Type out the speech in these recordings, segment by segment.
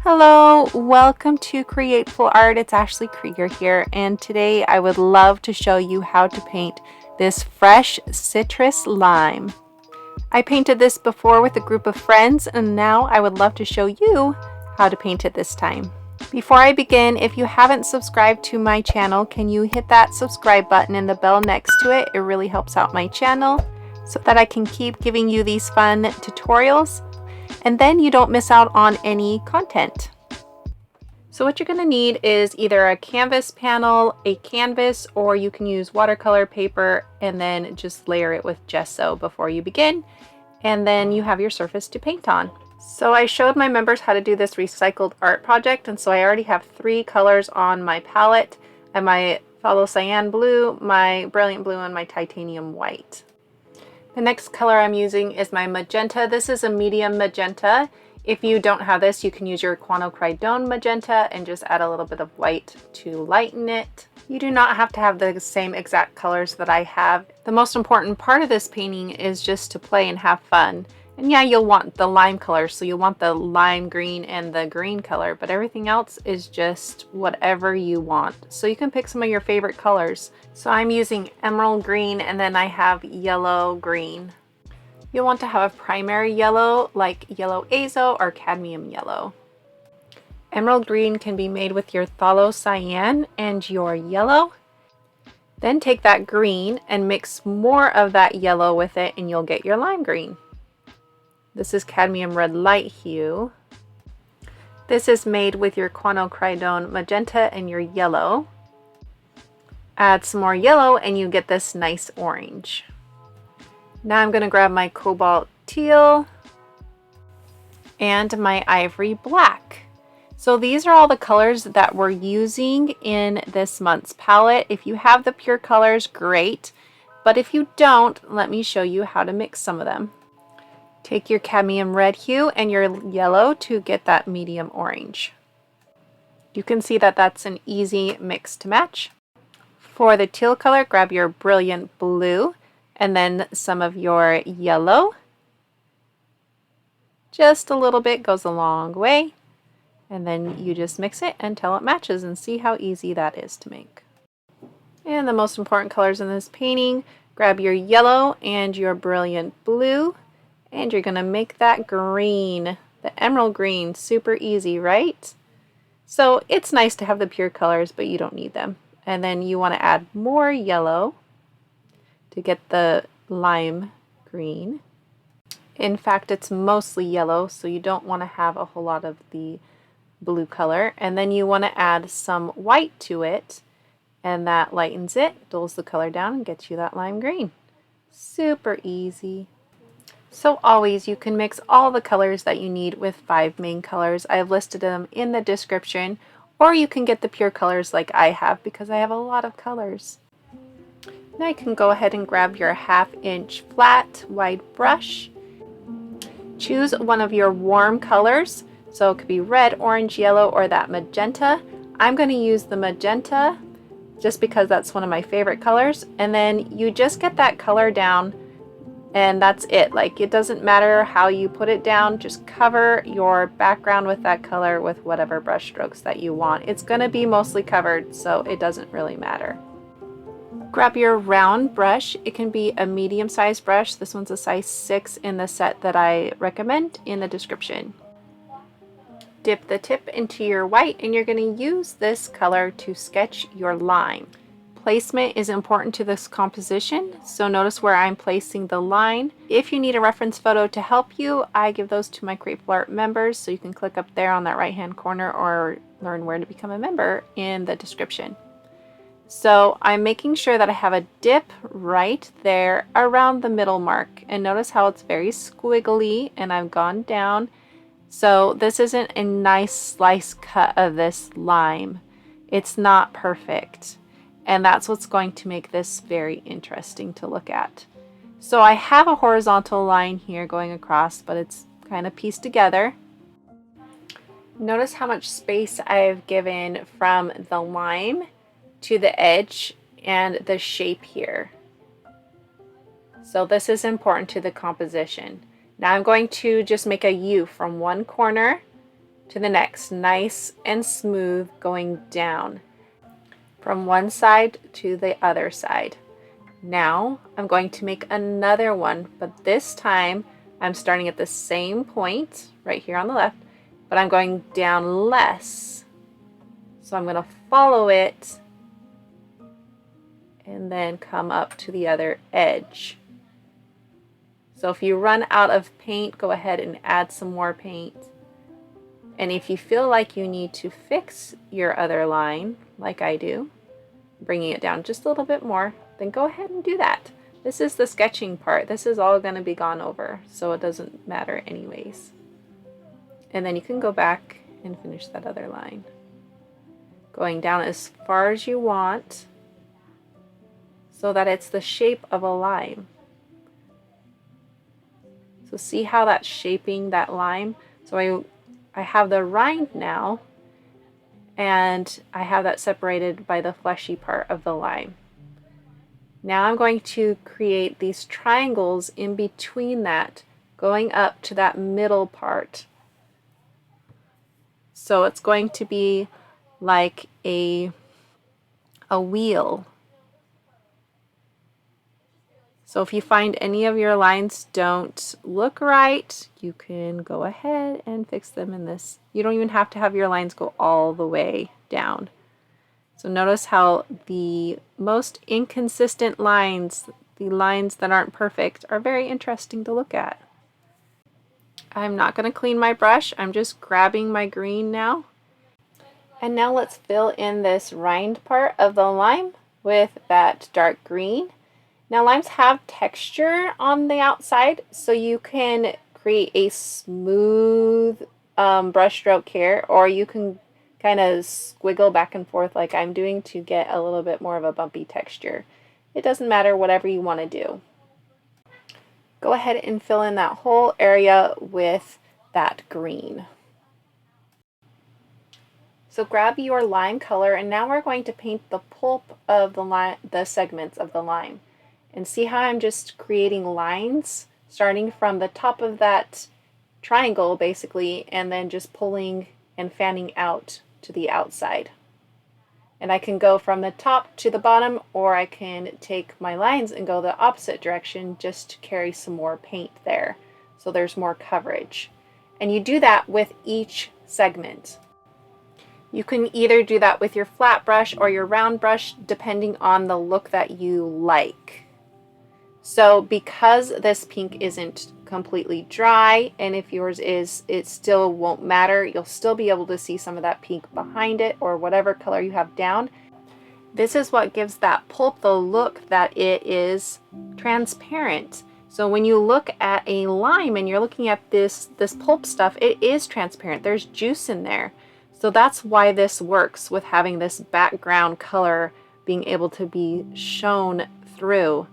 Hello, welcome to Createful Art. It's Ashley Krieger here, and today I would love to show you how to paint this fresh citrus lime. I painted this before with a group of friends, and now I would love to show you how to paint it this time. Before I begin, if you haven't subscribed to my channel, can you hit that subscribe button and the bell next to it? It really helps out my channel so that I can keep giving you these fun tutorials, and then you don't miss out on any content. So what you're going to need is either a canvas panel, a canvas, or you can use watercolor paper and then just layer it with gesso before you begin, and then you have your surface to paint on. So I showed my members how to do this recycled art project, and so I already have 3 colors on my palette, and my Pthalocyan Blue, my Brilliant Blue, and my Titanium White. The next color I'm using is my magenta. This is a medium magenta. If you don't have this, you can use your Quinacridone Magenta and just add a little bit of white to lighten it. You do not have to have the same exact colors that I have. The most important part of this painting is just to play and have fun. And yeah, you'll want the lime color, so you'll want the lime green and the green color, but everything else is just whatever you want. So you can pick some of your favorite colors. So I'm using emerald green, and then I have yellow green. You'll want to have a primary yellow like yellow azo or cadmium yellow. Emerald green can be made with your Pthalocyan and your yellow. Then take that green and mix more of that yellow with it, and you'll get your lime green. This is cadmium red light hue. This is made with your Quinacridone Magenta and your yellow. Add some more yellow and you get this nice orange. Now I'm going to grab my cobalt teal and my ivory black. So these are all the colors that we're using in this month's palette. If you have the pure colors, great. But if you don't, let me show you how to mix some of them. Take your cadmium red hue and your yellow to get that medium orange. You can see that that's an easy mix to match. For the teal color, grab your brilliant blue and then some of your yellow. Just a little bit goes a long way. And then you just mix it until it matches, and see how easy that is to make. And the most important colors in this painting, grab your yellow and your brilliant blue. And you're going to make that green, the emerald green, super easy, right? So it's nice to have the pure colors, but you don't need them. And then you want to add more yellow to get the lime green. In fact, it's mostly yellow, so you don't want to have a whole lot of the blue color. And then you want to add some white to it, and that lightens it, dulls the color down, and gets you that lime green. Super easy. So always, you can mix all the colors that you need with 5 main colors. I've listed them in the description, or you can get the pure colors like I have, because I have a lot of colors. Now you can go ahead and grab your 1/2 inch flat wide brush. Choose one of your warm colors, so it could be red, orange, yellow, or that magenta. I'm going to use the magenta just because that's one of my favorite colors, and then you just get that color down. And that's it. Like, it doesn't matter how you put it down, just cover your background with that color with whatever brush strokes that you want. It's going to be mostly covered, so it doesn't really matter. Grab your round brush. It can be a medium-sized brush. This one's a size 6 in the set that I recommend in the description. Dip the tip into your white, and you're going to use this color to sketch your line. Placement is important to this composition, so notice where I'm placing the line. If you need a reference photo to help you, I give those to my Createful Art members, so you can click up there on that right hand corner or learn where to become a member in the description. So I'm making sure that I have a dip right there around the middle mark, and notice how it's very squiggly and I've gone down. So this isn't a nice slice cut of this lime. It's not perfect. And that's what's going to make this very interesting to look at. So I have a horizontal line here going across, but it's kind of pieced together. Notice how much space I've given from the lime to the edge and the shape here. So this is important to the composition. Now I'm going to just make a U from one corner to the next, nice and smooth going down from one side to the other side. Now I'm going to make another one, but this time I'm starting at the same point right here on the left, but I'm going down less. So I'm going to follow it and then come up to the other edge. So if you run out of paint, go ahead and add some more paint. And if you feel like you need to fix your other line, like I do, bringing it down just a little bit more, then go ahead and do that. This is the sketching part. This is all going to be gone over, so it doesn't matter anyways. And then you can go back and finish that other line. Going down as far as you want so that it's the shape of a lime. So see how that's shaping that lime? So I have the rind now, and I have that separated by the fleshy part of the lime. Now I'm going to create these triangles in between that, going up to that middle part. So it's going to be like a wheel. So if you find any of your lines don't look right, you can go ahead and fix them in this. You don't even have to have your lines go all the way down. So notice how the most inconsistent lines, the lines that aren't perfect, are very interesting to look at. I'm not going to clean my brush. I'm just grabbing my green now. And now let's fill in this rind part of the lime with that dark green. Now limes have texture on the outside, so you can create a smooth brush stroke here, or you can kind of squiggle back and forth like I'm doing to get a little bit more of a bumpy texture. It doesn't matter, whatever you want to do. Go ahead and fill in that whole area with that green. So grab your lime color, and now we're going to paint the pulp of the segments of the lime. And see how I'm just creating lines starting from the top of that triangle basically, and then just pulling and fanning out to the outside. And I can go from the top to the bottom, or I can take my lines and go the opposite direction just to carry some more paint there, so there's more coverage. And you do that with each segment. You can either do that with your flat brush or your round brush, depending on the look that you like. So because this pink isn't completely dry, and if yours is, it still won't matter. You'll still be able to see some of that pink behind it, or whatever color you have down. This is what gives that pulp the look that it is transparent. So when you look at a lime and you're looking at this pulp stuff, it is transparent. There's juice in there. So that's why this works with having this background color being able to be shown through.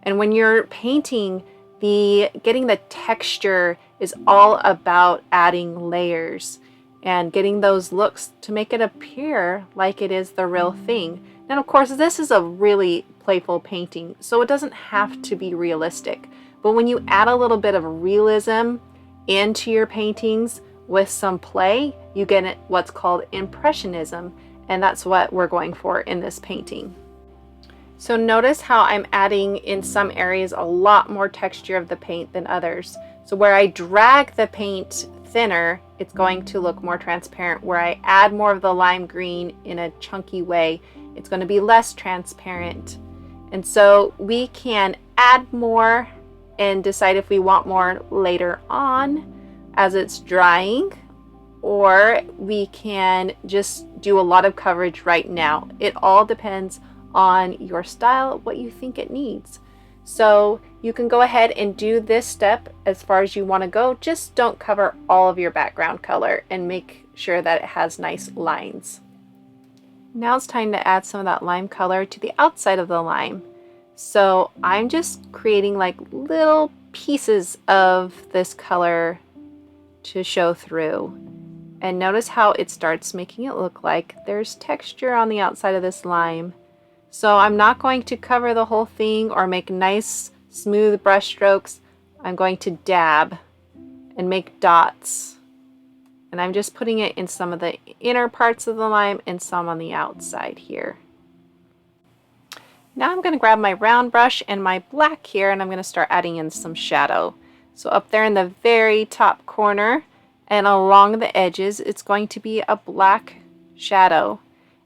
And when you're painting, getting the texture is all about adding layers and getting those looks to make it appear like it is the real thing. And of course, this is a really playful painting, so it doesn't have to be realistic. But when you add a little bit of realism into your paintings with some play, you get what's called impressionism, and that's what we're going for in this painting. So notice how I'm adding in some areas a lot more texture of the paint than others. So where I drag the paint thinner, it's going to look more transparent. Where I add more of the lime green in a chunky way, it's going to be less transparent. And so we can add more and decide if we want more later on as it's drying, or we can just do a lot of coverage right now. It all depends on your style, what you think it needs. So you can go ahead and do this step as far as you want to go. Just don't cover all of your background color, and make sure that it has nice lines. Now it's time to add some of that lime color to the outside of the lime. So I'm just creating like little pieces of this color to show through. And notice how it starts making it look like there's texture on the outside of this lime. So I'm not going to cover the whole thing or make nice smooth brush strokes. I'm going to dab and make dots. And I'm just putting it in some of the inner parts of the lime and some on the outside here. Now I'm going to grab my round brush and my black here, and I'm going to start adding in some shadow. So up there in the very top corner and along the edges, it's going to be a black shadow.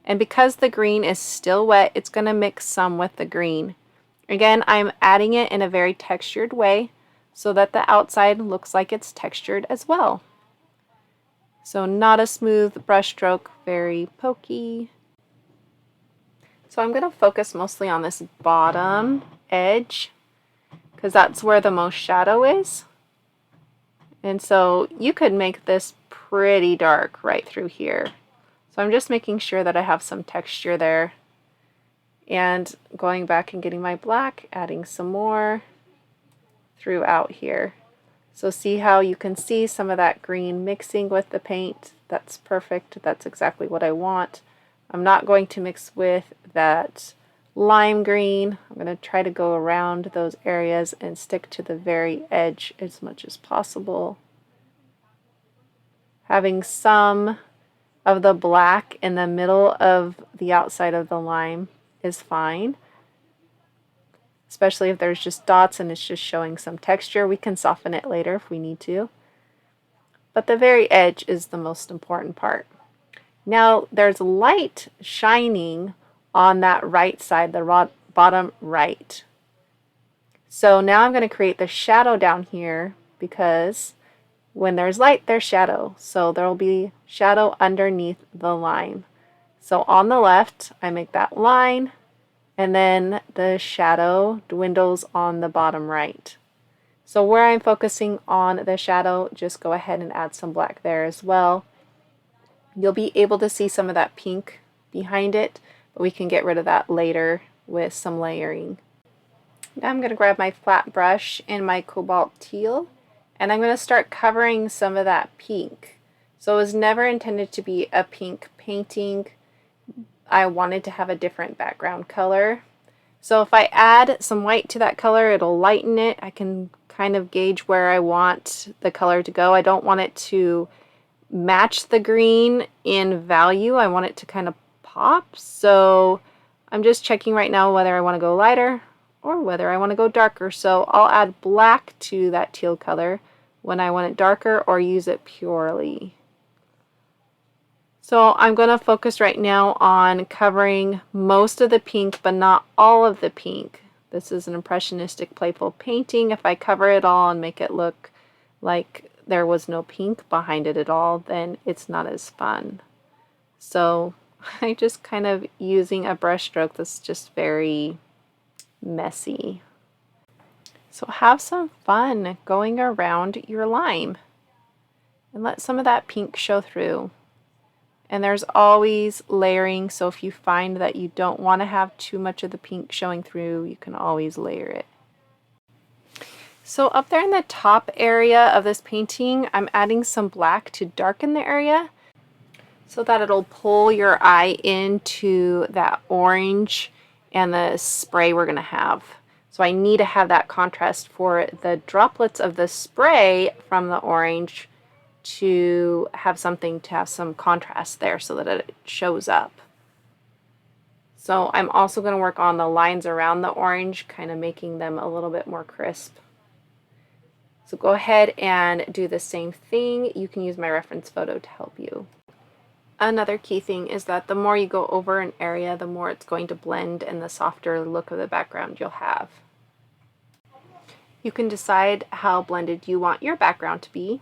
And because the green is still wet, it's going to mix some with the green. Again, I'm adding it in a very textured way so that the outside looks like it's textured as well. So not a smooth brush stroke, very pokey. So I'm going to focus mostly on this bottom edge because that's where the most shadow is. And so you could make this pretty dark right through here. So I'm just making sure that I have some texture there. And going back and getting my black, adding some more throughout here. So see how you can see some of that green mixing with the paint? That's perfect. That's exactly what I want. I'm not going to mix with that lime green. I'm going to try to go around those areas and stick to the very edge as much as possible. Having some of the black in the middle of the outside of the lime is fine. Especially if there's just dots and it's just showing some texture. We can soften it later if we need to. But the very edge is the most important part. Now there's light shining on that right side, the bottom right. So now I'm going to create the shadow down here because when there's light, there's shadow. So there will be shadow underneath the lime. So on the left, I make that line. And then the shadow dwindles on the bottom right. So where I'm focusing on the shadow, just go ahead and add some black there as well. You'll be able to see some of that pink behind it, but we can get rid of that later with some layering. Now I'm going to grab my flat brush and my cobalt teal, and I'm going to start covering some of that pink. So it was never intended to be a pink painting. I wanted to have a different background color. So if I add some white to that color, it'll lighten it. I can kind of gauge where I want the color to go. I don't want it to match the green in value. I want it to kind of pop. So I'm just checking right now whether I want to go lighter or whether I want to go darker. So I'll add black to that teal color when I want it darker or use it purely. So I'm going to focus right now on covering most of the pink, but not all of the pink. This is an impressionistic playful painting. If I cover it all and make it look like there was no pink behind it at all, then it's not as fun. So I just kind of using a brush stroke that's just very messy. So have some fun going around your lime and let some of that pink show through. And there's always layering, so if you find that you don't want to have too much of the pink showing through, you can always layer it. So up there in the top area of this painting, I'm adding some black to darken the area so that it'll pull your eye into that orange and the spray we're going to have. So I need to have that contrast for the droplets of the spray from the orange to have something to have some contrast there so that it shows up. So I'm also going to work on the lines around the orange, kind of making them a little bit more crisp. So go ahead and do the same thing. You can use my reference photo to help you. Another key thing is that the more you go over an area, the more it's going to blend and the softer look of the background you'll have. You can decide how blended you want your background to be.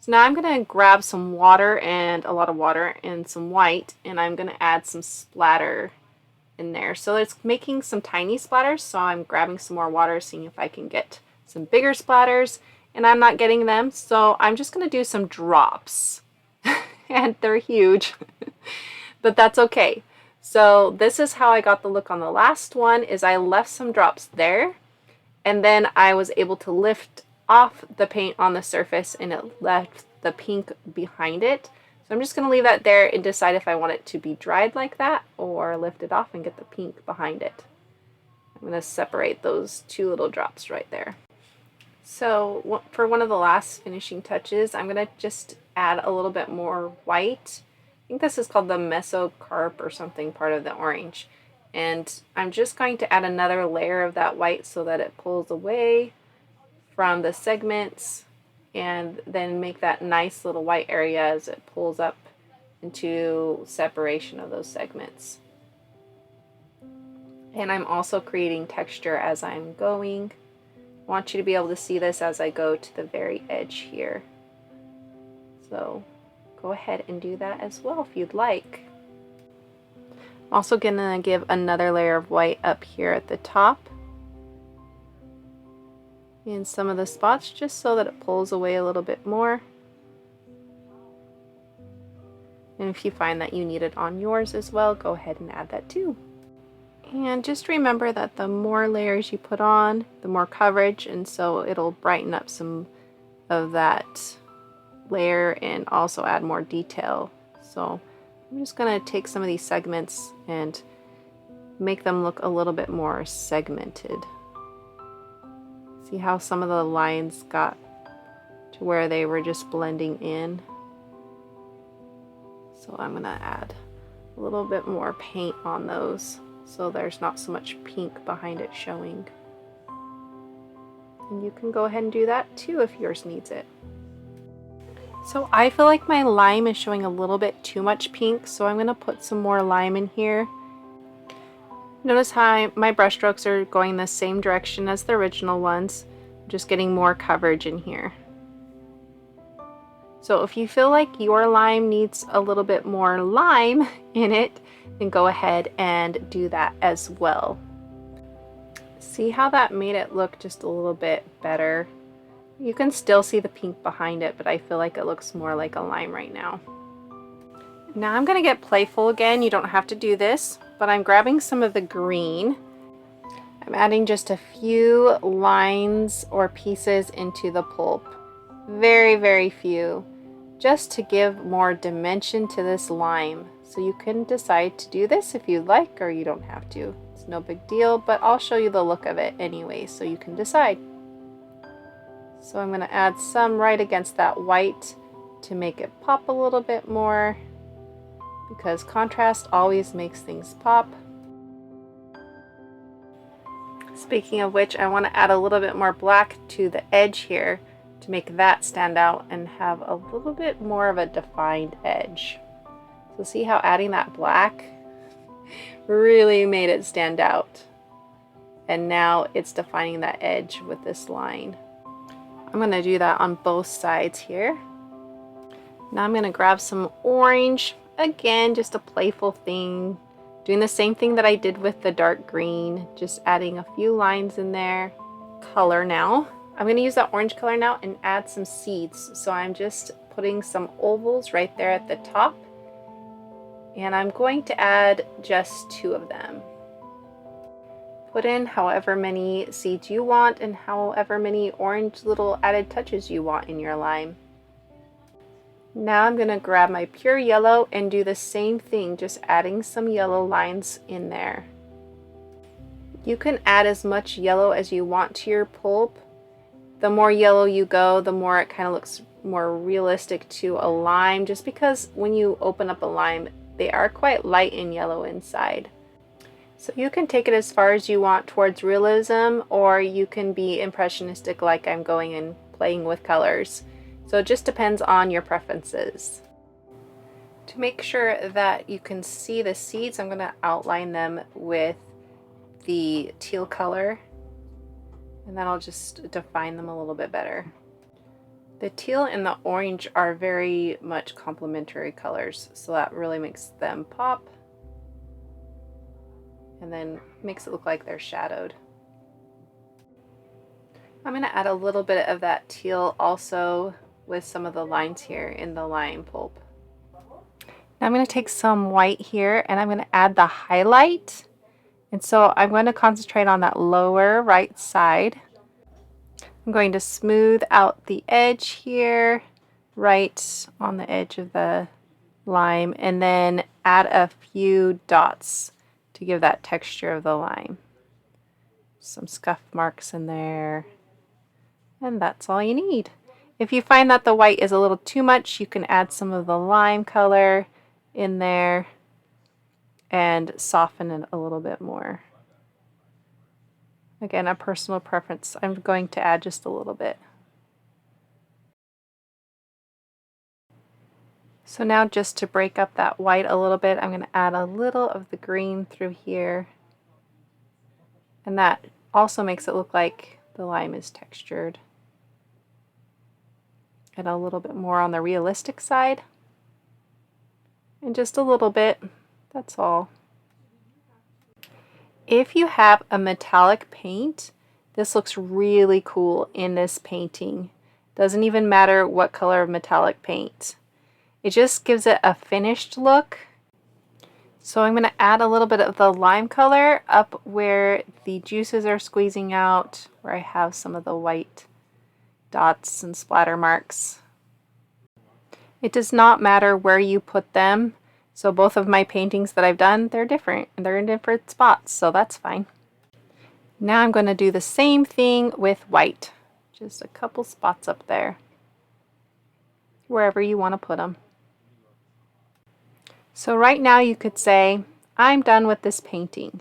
So now I'm going to grab some water and a lot of water and some white, and I'm going to add some splatter in there. So it's making some tiny splatters, so I'm grabbing some more water, seeing if I can get some bigger splatters, and I'm not getting them, so I'm just going to do some drops. And they're huge, but that's okay. So this is how I got the look on the last one, is I left some drops there, and then I was able to lift off the paint on the surface and it left the pink behind it. So I'm just going to leave that there and decide if I want it to be dried like that or lift it off and get the pink behind it. I'm going to separate those two little drops right there. So for one of the last finishing touches, I'm going to just add a little bit more white. I think this is called the mesocarp or something, part of the orange. And I'm just going to add another layer of that white so that it pulls away from the segments, and then make that nice little white area as it pulls up into separation of those segments. And I'm also creating texture as I'm going. I want you to be able to see this as I go to the very edge here. So go ahead and do that as well if you'd like. I'm also going to give another layer of white up here at the top in some of the spots, just so that it pulls away a little bit more. And if you find that you need it on yours as well, go ahead and add that too. And just remember that the more layers you put on, the more coverage, and so it'll brighten up some of that layer and also add more detail. So I'm just going to take some of these segments and make them look a little bit more segmented. See how some of the lines got to where they were just blending in? So I'm going to add a little bit more paint on those so there's not so much pink behind it showing. And you can go ahead and do that too if yours needs it. So I feel like my lime is showing a little bit too much pink, so I'm going to put some more lime in here. Notice how my brush strokes are going the same direction as the original ones, just getting more coverage in here. So if you feel like your lime needs a little bit more lime in it, then go ahead and do that as well. See how that made it look just a little bit better? You can still see the pink behind it, but I feel like it looks more like a lime right now. Now I'm going to get playful again. You don't have to do this, but I'm grabbing some of the green. I'm adding just a few lines or pieces into the pulp. Very, very few, just to give more dimension to this lime. So you can decide to do this if you'd like, or you don't have to. It's no big deal, but I'll show you the look of it anyway, so you can decide. So I'm going to add some right against that white to make it pop a little bit more, because contrast always makes things pop. Speaking of which, I want to add a little bit more black to the edge here to make that stand out and have a little bit more of a defined edge. So see how adding that black really made it stand out. And now it's defining that edge with this line. I'm going to do that on both sides here. Now I'm going to grab some orange. Again, just a playful thing. Doing the same thing that I did with the dark green. Just adding a few lines in there. Color now. I'm going to use that orange color now and add some seeds. So I'm just putting some ovals right there at the top. And I'm going to add just 2 of them. Put in however many seeds you want and however many orange little added touches you want in your lime. Now I'm going to grab my pure yellow and do the same thing, just adding some yellow lines in there. You can add as much yellow as you want to your pulp. The more yellow you go, the more it kind of looks more realistic to a lime, just because when you open up a lime, they are quite light in yellow inside. So you can take it as far as you want towards realism, or you can be impressionistic like I'm going and playing with colors. So it just depends on your preferences. To make sure that you can see the seeds, I'm going to outline them with the teal color, and that'll just define them a little bit better. The teal and the orange are very much complementary colors, so that really makes them pop and then makes it look like they're shadowed. I'm going to add a little bit of that teal also with some of the lines here in the lime pulp. Now I'm going to take some white here and I'm going to add the highlight. And so I'm going to concentrate on that lower right side. I'm going to smooth out the edge here, right on the edge of the lime, and then add a few dots to give that texture of the lime. Some scuff marks in there, and that's all you need. If you find that the white is a little too much, you can add some of the lime color in there and soften it a little bit more. Again, a personal preference. I'm going to add just a little bit. So now, just to break up that white a little bit, I'm going to add a little of the green through here. And that also makes it look like the lime is textured. And a little bit more on the realistic side. And just a little bit, that's all. If you have a metallic paint, this looks really cool in this painting. Doesn't even matter what color of metallic paint. It just gives it a finished look. So I'm going to add a little bit of the lime color up where the juices are squeezing out, where I have some of the white dots and splatter marks. It does not matter where you put them. So both of my paintings that I've done, they're different and they're in different spots, so that's fine. Now I'm going to do the same thing with white. Just a couple spots up there, wherever you want to put them. So right now you could say, I'm done with this painting.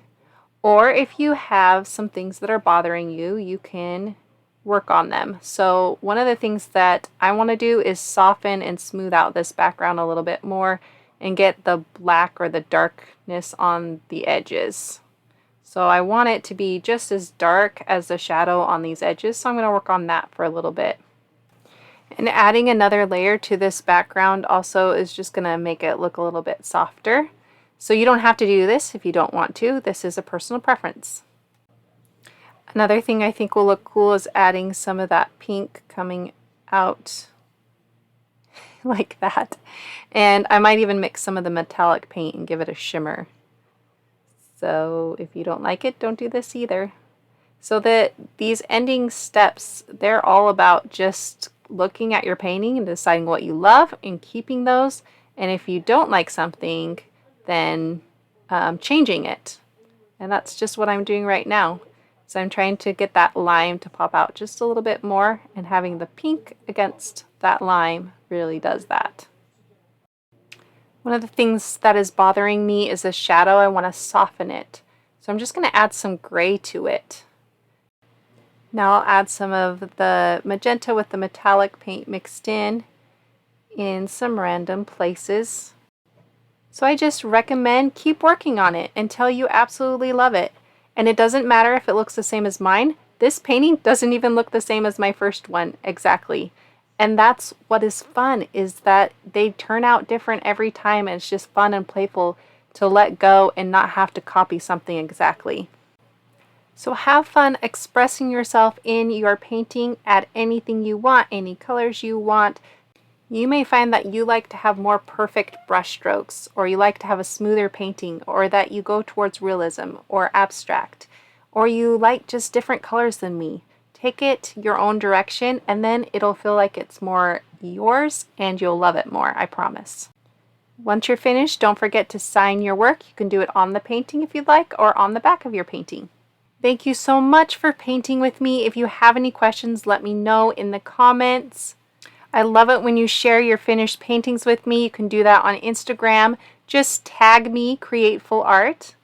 Or if you have some things that are bothering you, you can work on them. So one of the things that I want to do is soften and smooth out this background a little bit more and get the black or the darkness on the edges. So I want it to be just as dark as the shadow on these edges, so I'm going to work on that for a little bit. And adding another layer to this background also is just going to make it look a little bit softer. So you don't have to do this if you don't want to. This is a personal preference. Another thing I think will look cool is adding some of that pink coming out like that. And I might even mix some of the metallic paint and give it a shimmer. So if you don't like it, don't do this either. So that these ending steps, they're all about just looking at your painting and deciding what you love and keeping those. And if you don't like something, then changing it. And that's just what I'm doing right now. So I'm trying to get that lime to pop out just a little bit more, and having the pink against that lime really does that. One of the things that is bothering me is the shadow. I want to soften it. So I'm just going to add some gray to it. Now I'll add some of the magenta with the metallic paint mixed in some random places. So I just recommend keep working on it until you absolutely love it. And it doesn't matter if it looks the same as mine. This painting doesn't even look the same as my first one exactly. And that's what is fun, is that they turn out different every time, and it's just fun and playful to let go and not have to copy something exactly. So have fun expressing yourself in your painting. Add anything you want, any colors you want. You may find that you like to have more perfect brush strokes, or you like to have a smoother painting, or that you go towards realism or abstract, or you like just different colors than me. Take it your own direction, and then it'll feel like it's more yours and you'll love it more, I promise. Once you're finished, don't forget to sign your work. You can do it on the painting if you'd like, or on the back of your painting. Thank you so much for painting with me. If you have any questions, let me know in the comments. I love it when you share your finished paintings with me. You can do that on Instagram. Just tag me, Createful Art.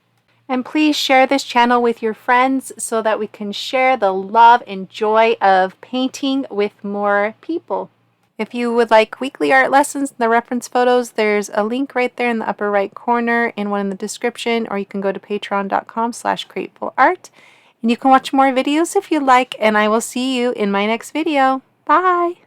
And please share this channel with your friends so that we can share the love and joy of painting with more people. If you would like weekly art lessons and the reference photos, there's a link right there in the upper right corner and one in the description, or you can go to patreon.com/createfullart. And you can watch more videos if you like, and I will see you in my next video. Bye!